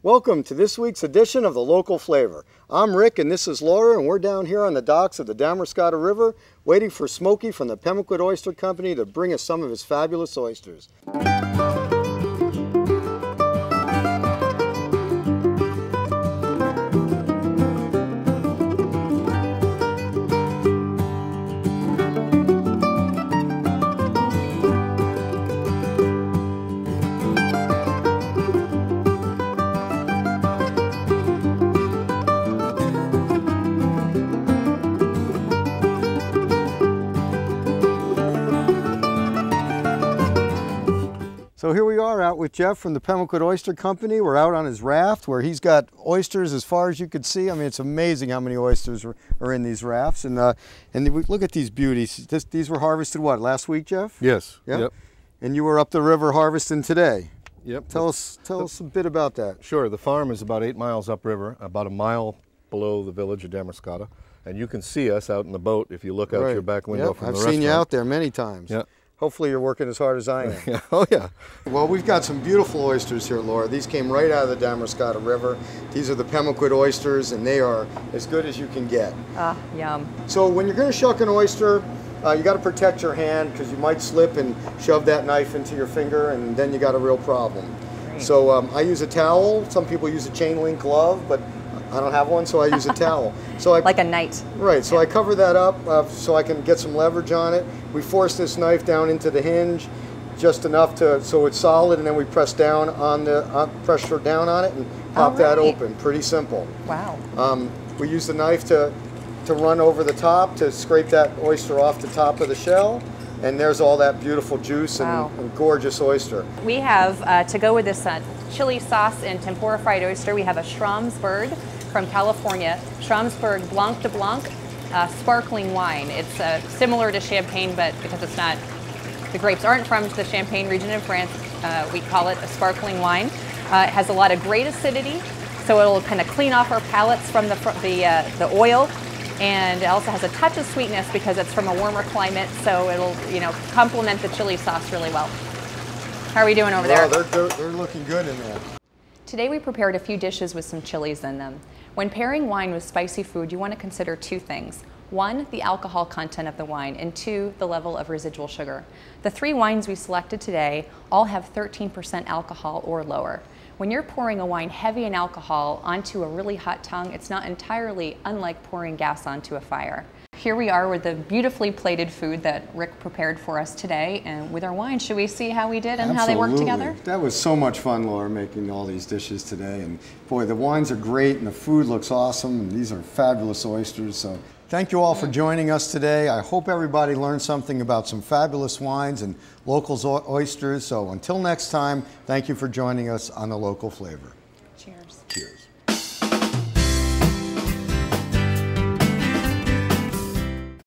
Welcome to this week's edition of The Local Flavor. I'm Rick and this is Laura, and we're down here on the docks of the Damariscotta River waiting for Smokey from the Pemaquid Oyster Company to bring us some of his fabulous oysters. So here we are out with Jeff from the Pemaquid Oyster Company. We're out on his raft where he's got oysters as far as you could see. I mean, it's amazing how many oysters are in these rafts. And look at these beauties. These were harvested, what, last week, Jeff? Yes. Yep. And you were up the river harvesting today. Yep. Tell us a bit about that. Sure. The farm is about 8 miles upriver, about a mile below the village of Damariscotta. And you can see us out in the boat if you look out your back window from the restaurant. I've seen you out there many times. Yep. Hopefully you're working as hard as I am. Yeah. Oh, yeah. Well, we've got some beautiful oysters here, Laura. These came right out of the Damariscotta River. These are the Pemaquid oysters, and they are as good as you can get. Ah, yum. So when you're going to shuck an oyster, you got to protect your hand because you might slip and shove that knife into your finger, and then you got a real problem. Great. So I use a towel. Some people use a chain link glove, but I don't have one, so I use a towel. So like a knight. Right, so I cover that up so I can get some leverage on it. We force this knife down into the hinge just enough so it's solid, and then we press down on pressure down on it and pop that open. Pretty simple. Wow. We use the knife to run over the top to scrape that oyster off the top of the shell. And there's all that beautiful juice and gorgeous oyster. We have, to go with this chili sauce and tempura fried oyster, we have a Schramsberg from California. Schramsberg Blanc de Blanc sparkling wine. It's similar to champagne, but because it's not, the grapes aren't from the Champagne region of France, we call it a sparkling wine. It has a lot of great acidity, so it'll kind of clean off our palates from the oil. And it also has a touch of sweetness because it's from a warmer climate, so it'll, complement the chili sauce really well. How are we doing over there? They're looking good in there. Today we prepared a few dishes with some chilies in them. When pairing wine with spicy food, you want to consider two things. One, the alcohol content of the wine, and two, the level of residual sugar. The 3 wines we selected today all have 13% alcohol or lower. When you're pouring a wine heavy in alcohol onto a really hot tongue, it's not entirely unlike pouring gas onto a fire. Here we are with the beautifully plated food that Rick prepared for us today, and with our wine, should we see how we did and how they work together? That was so much fun, Laura, making all these dishes today. And boy, the wines are great and the food looks awesome, and these are fabulous oysters. So thank you all for joining us today. I hope everybody learned something about some fabulous wines and local oysters. So until next time, thank you for joining us on The Local Flavor. Cheers. Cheers.